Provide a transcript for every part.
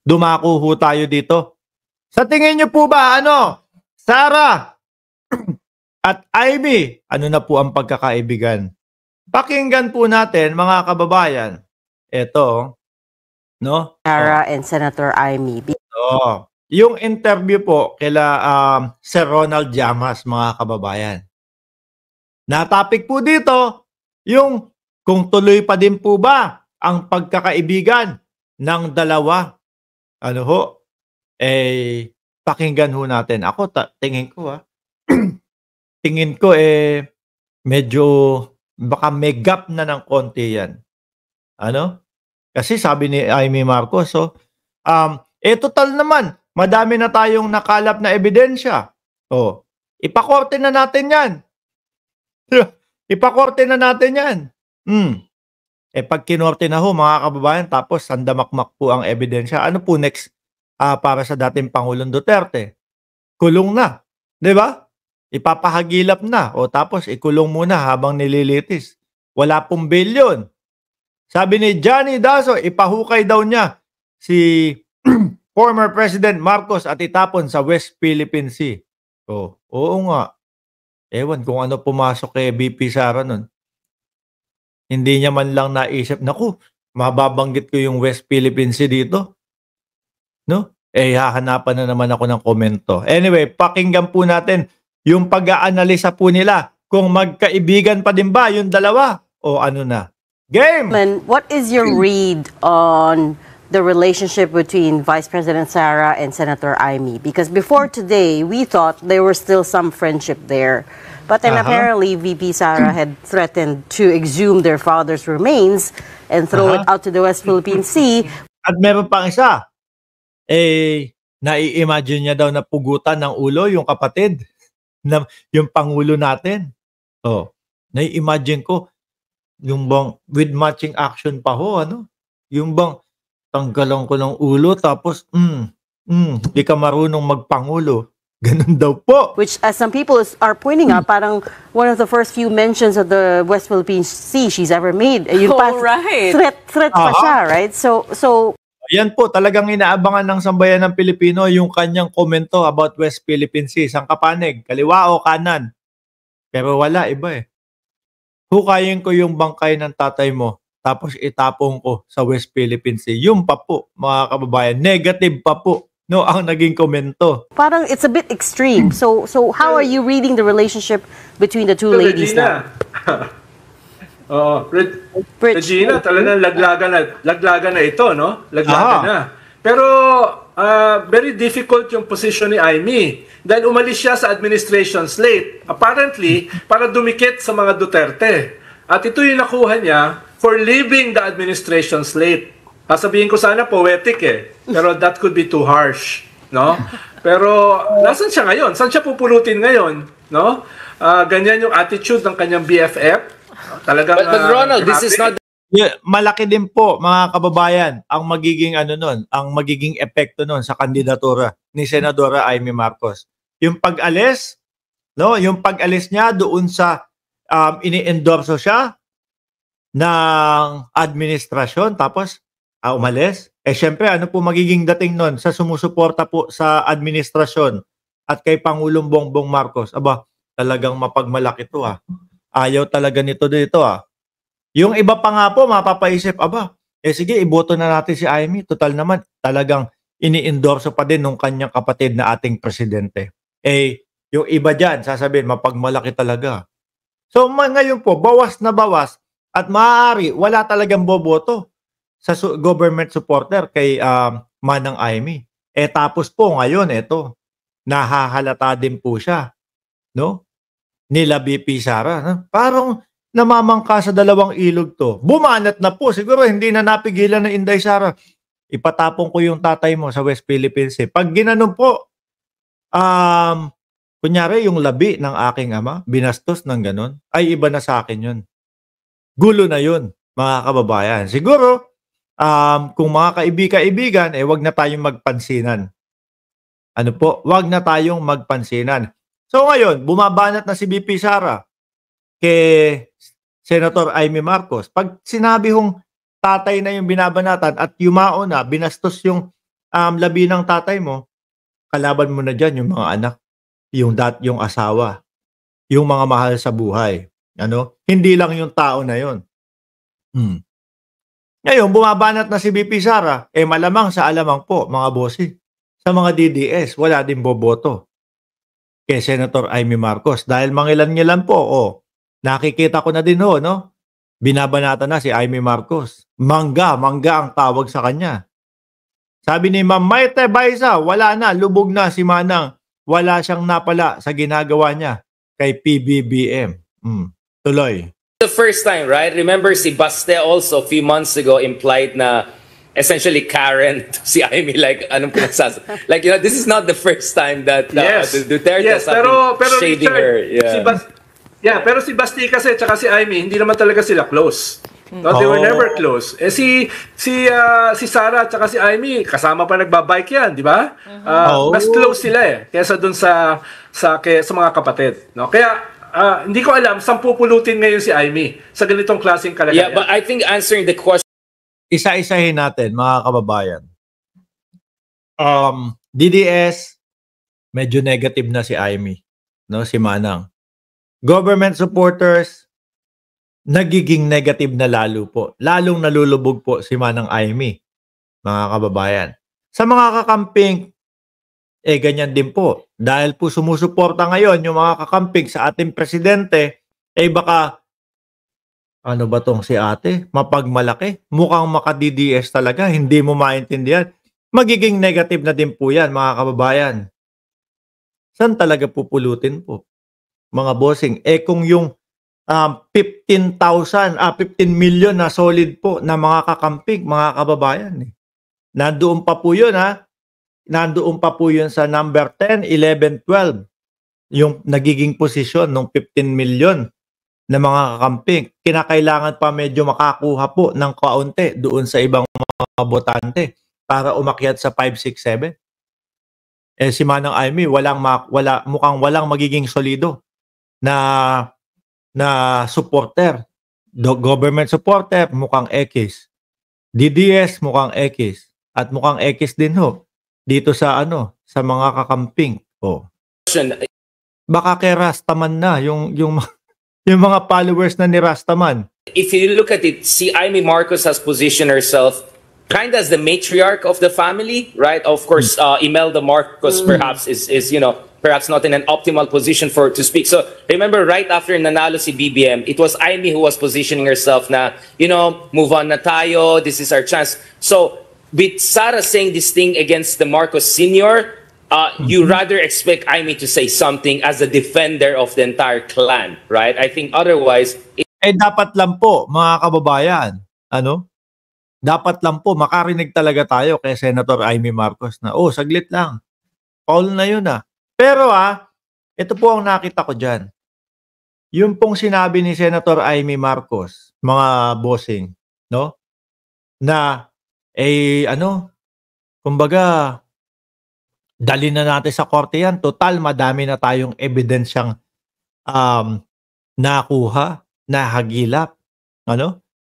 dumako ho tayo dito. Sa tingin niyo po ba, Sarah at Amy, ano na po ang pagkakaibigan? Pakinggan po natin, mga kababayan. Ito, no? Sarah and Senator Amy. Yung interview po kila Sir Ronald Llamas, mga kababayan. Na-topic po dito, yung kung tuloy pa din po ba ang pagkakaibigan ng dalawa. Ano ho? Pakinggan ho natin. Ako, tingin ko tingin ko medyo baka may gap na ng konti yan. Ano? Kasi sabi ni Amy Marcos, total naman, madami na tayong nakalap na ebidensya. Ipakorte na natin yan. Ipakorte na natin yan. Pag kinorte na ho, mga kababayan, tapos sandamakmak po ang ebidensya, ano po next para sa dating Pangulong Duterte? Kulong na. Di ba? Ipapahagilap na. Tapos ikulong muna habang nililitis. Wala pong bail yun. Sabi ni Johnny Daso, ipahukay daw niya si former President Marcos at itapon sa West Philippine Sea. Oo nga. Ewan kung ano pumasok kay BP Sara nun. Hindi niya man lang naisip, naku, mababanggit ko yung West Philippine Sea dito. No? Hahanapan na naman ako ng komento. Anyway, pakinggan po natin yung pag-aanalisa po nila kung magkaibigan pa din ba yung dalawa o ano na. Game! What is your read on the relationship between Vice President Sara and Senator Amy? Because before today, we thought there was still some friendship there. But then apparently, VP Sara had threatened to exhume their father's remains and throw it out to the West Philippine Sea. At meron pang isa. Nai-imagine niya daw na pugutan ng ulo yung kapatid, yung pangulo natin. Nai-imagine ko, yung bang with matching action pa ho, yung bang tanggalan ko ng ulo tapos di ka marunong magpangulo. Ganun daw po. Which, as some people are pointing out, parang one of the first few mentions of the West Philippine Sea she's ever made. Right. Threat pa siya, right? So yan po, talagang inaabangan ng sambayan ng Pilipino yung kanyang komento about West Philippine Sea. Sang kapanig, kaliwa o kanan. Pero wala, iba Hukayin ko yung bangkay ng tatay mo, tapos itapong ko sa West Philippine Sea. Yung pa po, mga kababayan, negative pa po. No, ang naging komento. Parang it's a bit extreme. So how are you reading the relationship between the two ladies now? Regina, talagang laglagan na ito, no? Laglagan na. Pero very difficult yung position ni Amy. Dahil umalis siya sa administration slate. Apparently, para dumikit sa mga Duterte. At ito yung nakuha niya for leaving the administration slate. Sasabihin ko sana poetic pero that could be too harsh, no? Pero nasan siya ngayon? Saan siya pupulutin ngayon, no? Ganyan yung attitude ng kanyang BFF. Talagang but Ronald, this is not malaki din po, mga kababayan, ang magiging ang magiging epekto nun sa kandidatura ni Senadora Amy Marcos. Yung pag-alis, no? Yung pag-alis niya doon sa ini-endorso siya ng administrasyon tapos umalis. Siyempre, ano po magiging dating nun sa sumusuporta po sa administrasyon at kay Pangulong Bongbong Marcos? Talagang mapagmalaki to Ayaw talaga nito dito Yung iba pa nga po, mapapaisip, sige, iboto na natin si Amy. Total naman, talagang ini-endorso pa din ng kanyang kapatid na ating presidente. Yung iba dyan, sasabihin, mapagmalaki talaga. So, ngayon po, bawas na bawas at maaari, wala talagang boboto sa government supporter kay Manang Amy. Tapos po ngayon, nahahalata din po siya, no? Nila BP Sara. No? Parang namamangka sa dalawang ilog to. Bumanat na po. Siguro hindi na napigilan ng Inday Sara. Ipatapon ko yung tatay mo sa West Philippine Sea. Pag ginanon po, kunyari yung labi ng aking ama, binastos ng ganon, ay iba na sa akin yun. Gulo na yun, mga kababayan. Siguro, kung mga kaibigan, wag na tayong magpansinan. Wag na tayong magpansinan. So ngayon, bumabanat na si BP Sara kay Senator Amy Marcos. Pag sinabi hong tatay na yung binabanatan at yumao na, binastos yung labi ng tatay mo, kalaban mo na diyan yung mga anak, yung asawa, yung mga mahal sa buhay, ano? Hindi lang yung tao na yon. Ngayon, bumabanat na si VP Sara, malamang sa alamang po, mga bossing, sa mga DDS, wala din boboto kay Senator Amy Marcos. Dahil mangilan-ngilan po, nakikita ko na din no? Binabanata na si Amy Marcos. Mangga ang tawag sa kanya. Sabi ni Ma'am Maite Baisa, wala na, lubog na si Manang. Wala siyang napala sa ginagawa niya kay PBBM. Tuloy. The first time, right? Remember si Baste also a few months ago implied na essentially Karen to si Amy, like anong pinagsasabi. Like, this is not the first time that the Duterte have been shading Richard, her. Yeah. Pero si Basti kasi tsaka si Amy, hindi naman talaga sila close. No, they were never close. Si Sara at saka si Amy, kasama pa nagbabike yan, di ba? Mas close sila kaysa dun sa mga kapatid. No? Kaya, hindi ko alam, saan pupulutin ngayon si Amy sa ganitong klaseng kalagayan. Yeah, but I think answering the question, isa-isahin natin, mga kababayan. DDS, medyo negative na si Amy, no? Si Manang. Government supporters, nagiging negative na lalo po. Lalong nalulubog po si Manang Amy, mga kababayan. Sa mga kakamping, ganyan din po. Dahil po sumusuporta ngayon yung mga kakamping sa ating presidente, baka, ano ba tong si ate? Mapagmalaki. Mukhang maka-DDS talaga. Hindi mo maintindihan. Magiging negative na din po yan, mga kababayan. Saan talaga pupulutin po? Mga bossing, kung yung 15 million na solid po na mga kakamping, mga kababayan. Nandoon pa po yun, nandoon pa po yun sa number 10, 11, 12. Yung nagiging posisyon ng 15 million na mga kakamping. Kinakailangan pa medyo makakuha po ng kaunti doon sa ibang mga botante para umakyat sa 5, 6, 7. Si Manang Amy, mukhang walang magiging solido na supporter. Government supporter, mukhang X. DDS, mukhang X. At mukhang X din dito sa sa mga kakamping. Baka kay Rastaman na yung mga followers na ni Rastaman. if you look at it, see, Amy Marcos has positioned herself kind of as the matriarch of the family, right? Of course, Imelda Marcos perhaps is perhaps not in an optimal position to speak. So remember, right after nanalo si BBM, it was Amy who was positioning herself na, move on na tayo, this is our chance. So with Sara saying this thing against the Marcos Sr., you rather expect Amy to say something as a defender of the entire clan, right? I think otherwise... dapat lang po, mga kababayan, dapat lang po, makarinig talaga tayo kay Senator Amy Marcos na, saglit lang, Paul na yun Pero ito po ang nakita ko dyan. Yung pong sinabi ni Senator Amy Marcos, mga bossing, na, kumbaga, dali na natin sa korte yan. Total, madami na tayong ebidensyang nakuha, nahagilap.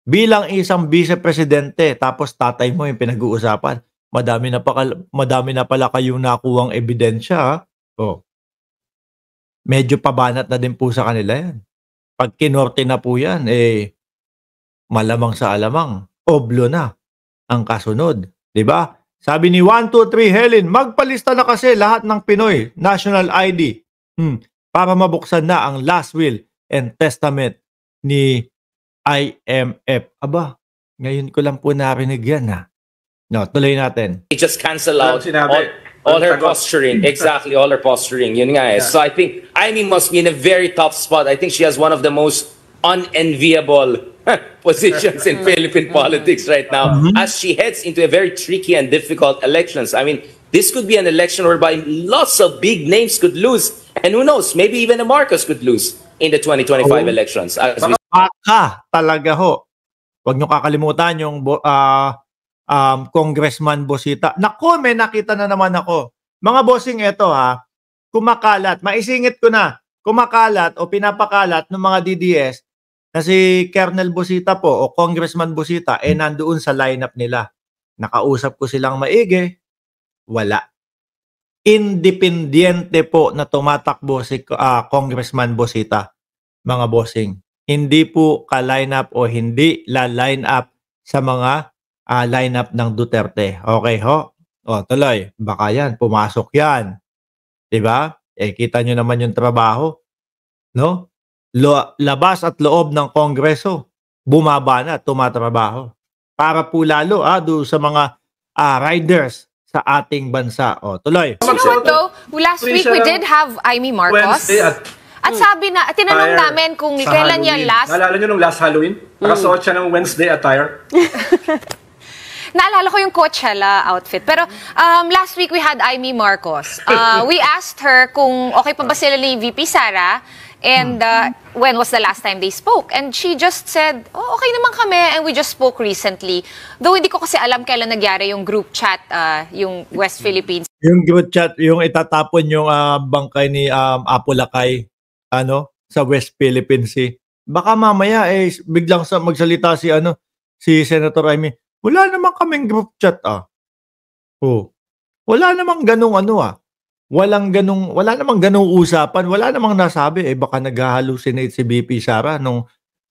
Bilang isang vice-presidente, tapos tatay mo yung pinag-uusapan, madami na pala kayong nakuhang ebidensya. Medyo pabanat na din po sa kanila yan. Pag kinorte na po yan, malamang sa alamang, oblo na ang kasunod. Diba? Sabi ni 123 Helen, magpalista na kasi lahat ng Pinoy National ID para mabuksan na ang last will and testament ni IMF. Aba, ngayon ko lang po narinig yan tuloy natin. Just cancel out all her posturing. Exactly, all her posturing. Yun nga So I think Amy must be in a very tough spot. I think she has one of the most unenviable positions in Philippine politics right now as she heads into a very tricky and difficult elections. I mean, this could be an election whereby lots of big names could lose. And who knows, maybe even a Marcos could lose in the 2025 elections. Baka talaga Huwag nyo kakalimutan yung Congressman Bosita. Naku, may nakita na naman ako. Mga bossing, eto kumakalat. Maisingit ko na. Kumakalat o pinapakalat ng mga DDS na si Colonel Bosita po o Congressman Bosita nandoon sa lineup nila. Nakausap ko silang maigi. Wala. Independiente po na tumatakbo si Congressman Bosita, mga bossing. Hindi po ka-line up o hindi la-line up sa mga line up ng Duterte. Okay ho? O, tuloy. Baka yan, pumasok yan. Diba? Kita nyo naman yung trabaho. No? Labas at loob ng Kongreso, bumaba na, tumatrabaho. Para po lalo doon sa mga riders sa ating bansa. O, tuloy. You know what though? Last week we did have Amy Marcos. Wednesday At sabi na, tinanong attire namin kung sa kailan niya Halloween. last. Naalala nyo nung last Halloween? Nakasuot siya ng Wednesday attire. Naalala ko yung Coachella outfit. Pero last week we had Amy Marcos. We asked her kung okay pa ba sila ni VP Sara and when was the last time they spoke. And she just said, oh, okay naman kami and we just spoke recently. Though hindi ko kasi alam kailan nagyari yung group chat, yung West Philippines. Yung group chat, yung itatapon yung bangkay ni Apulakay sa West Philippine Sea. Baka mamaya biglang magsalita si Senator Amy. Wala namang kaming group chat Wala namang ganung wala namang ganung usapan, wala namang nasabi baka nag-hallucinate si VP Sara nung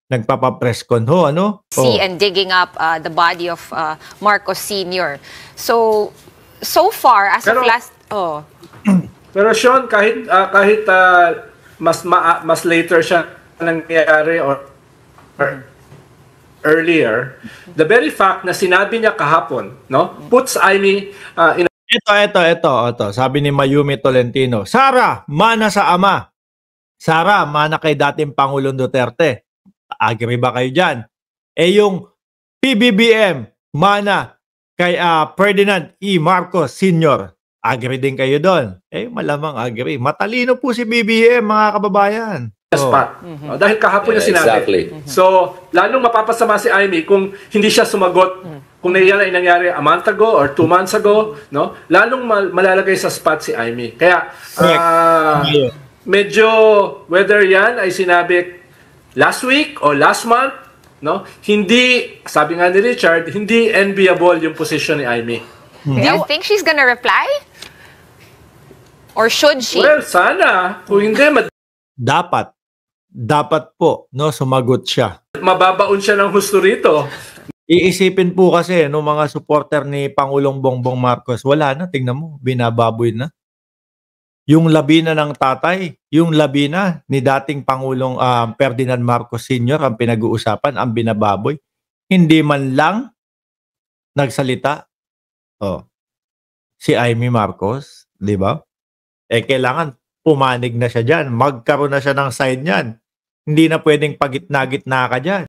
nagpapa-press con And digging up the body of Marcos Sr. So far as of last Pero Sean, kahit mas later siya nangyari or earlier, the very fact na sinabi niya kahapon, puts Amy in Ito. Sabi ni Mayumi Tolentino, Sara, mana sa ama. Sara, mana kay dating Pangulong Duterte. Agree ba kayo dyan? Yung PBBM, mana kay Ferdinand E. Marcos Sr. Agree din kayo doon. Malamang agree. Matalino po si BBM, mga kababayan. spot. Dahil kahapon niya sinabi. Exactly. So, lalong mapapasama si Amy kung hindi siya sumagot kung yan ay nangyari a month ago or 2 months ago, lalong malalagay sa spot si Amy. Kaya, medyo, whether yan ay sinabi last week or last month, hindi, sabi nga ni Richard, hindi enviable yung position ni Amy. Do you think she's gonna reply? Or should she? Well, sana. Kung hindi, Dapat po, sumagot siya. mababaon siya ng husto rito. Iisipin po kasi mga supporter ni Pangulong Bongbong Marcos, wala na, tingnan mo, binababoy na. Yung labi na ng tatay, yung labi na ni dating Pangulong Ferdinand Marcos Sr. ang pinag-uusapan, ang binababoy. Hindi man lang nagsalita. Si Amy Marcos, di ba? Kailangan pumanig na siya dyan. Magkaroon na siya ng side niyan. Hindi na pwedeng pagitna-gitna ka dyan.